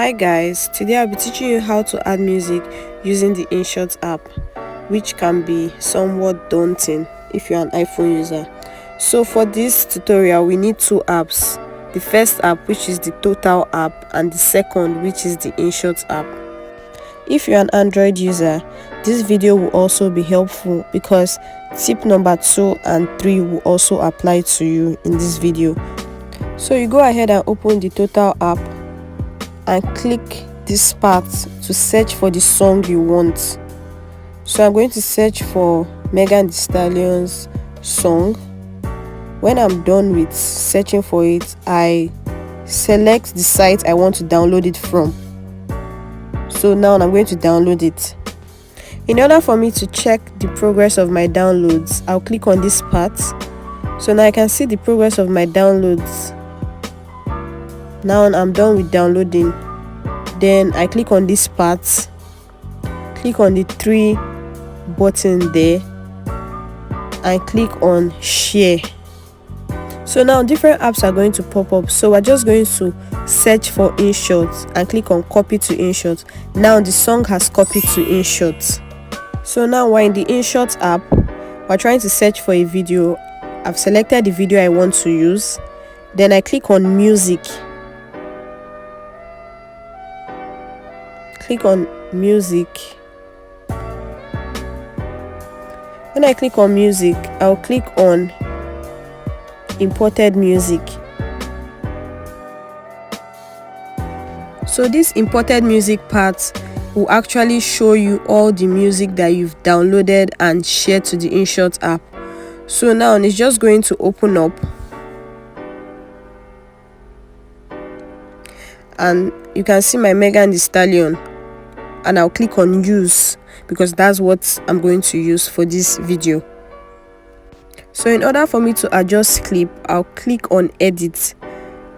Hi guys, today I'll be teaching you how to add music using the Inshot app, which can be somewhat daunting if you're an iPhone user. So for this tutorial we need two apps. The first app, which is the Total app, and the second, which is the Inshot app. If you're an Android user, this video will also be helpful because tip number 2 and 3 will also apply to you in this video. So you go ahead and open the Total app and click this part to search for the song you want. So I'm going to search for Megan Thee Stallion's song. When I'm done with searching for it, I select the site I want to download it from. So now I'm going to download it. In order for me to check the progress of my downloads, I'll click on this part. So now I can see the progress of my downloads. Now I'm done with downloading. Then I click on this part, click on the 3 button there, and click on share. So now different apps are going to pop up. So we're just going to search for Inshot and click on copy to Inshot. Now the song has copied to Inshot. So now we're in the Inshot app. We're trying to search for a video. I've selected the video I want to use. Then I click on music. Click on music. When I click on music, I'll click on imported music. So this imported music part will actually show you all the music that you've downloaded and shared to the Inshot app. So now it's just going to open up, and you can see my Megan Thee Stallion, and I'll click on use because that's what I'm going to use for this video. So in order for me to adjust clip, I'll click on edit.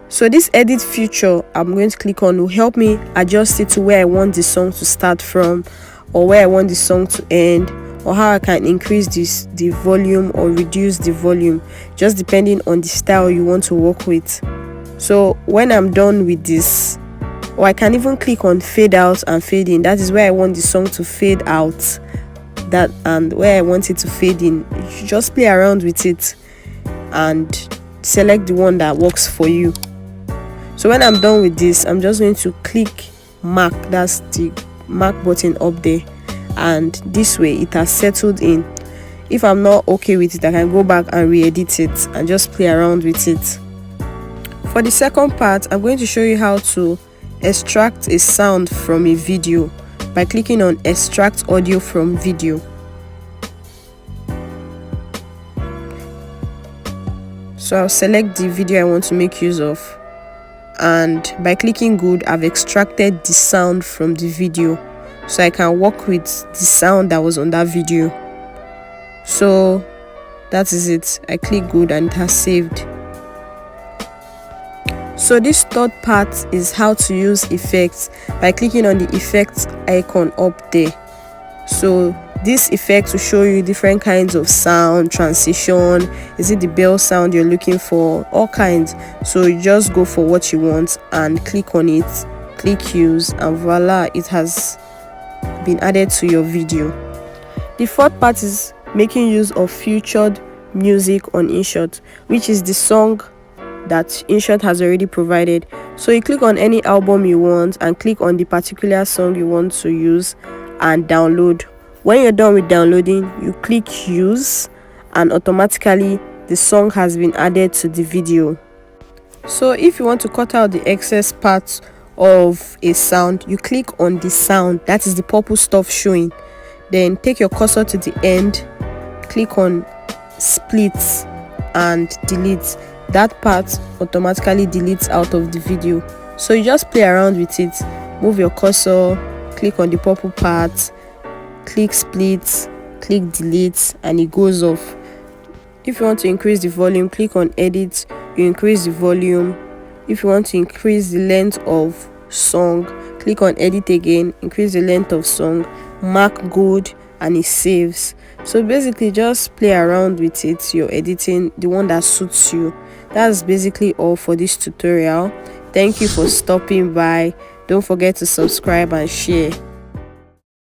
So this edit feature I'm going to click on will help me adjust it to where I want the song to start from, or where I want the song to end, or how I can increase the volume or reduce the volume, just depending on the style you want to work with. So when I'm done with this, or I can even click on fade out and fade in. That is where I want the song to fade out, that and where I want it to fade in. You should just play around with it and select the one that works for you. So when I'm done with this, I'm just going to click mark, that's the mark button up there, and this way it has settled in. If I'm not okay with it, I can go back and re-edit it and just play around with it. For the second part, I'm going to show you how to extract a sound from a video by clicking on extract audio from video. So I'll select the video I want to make use of, and by clicking good, I've extracted the sound from the video so I can work with the sound that was on that video. So that is it. I click good and it has saved. So this third part is how to use effects by clicking on the effects icon up there. So this effect will show you different kinds of sound, transition, is it the bell sound you're looking for, all kinds. So you just go for what you want and click on it, click use, and voila, it has been added to your video. The fourth part is making use of featured music on Inshot, which is the song that Inshot has already provided. So you click on any album you want and click on the particular song you want to use and download. When you're done with downloading, you click use, and automatically the song has been added to the video. So if you want to cut out the excess parts of a sound, you click on the sound, that is the purple stuff showing. Then take your cursor to the end, click on splits and delete. That part automatically deletes out of the video. So you just play around with it, move your cursor, click on the purple part, click split, click delete, and it goes off. If you want to increase the volume, click on edit, you increase the volume. If you want to increase the length of song, click on edit again, increase the length of song, mark good, and it saves. So basically just play around with it, you're editing the one that suits you. That's basically all for this tutorial. Thank you for stopping by. Don't forget to subscribe and share.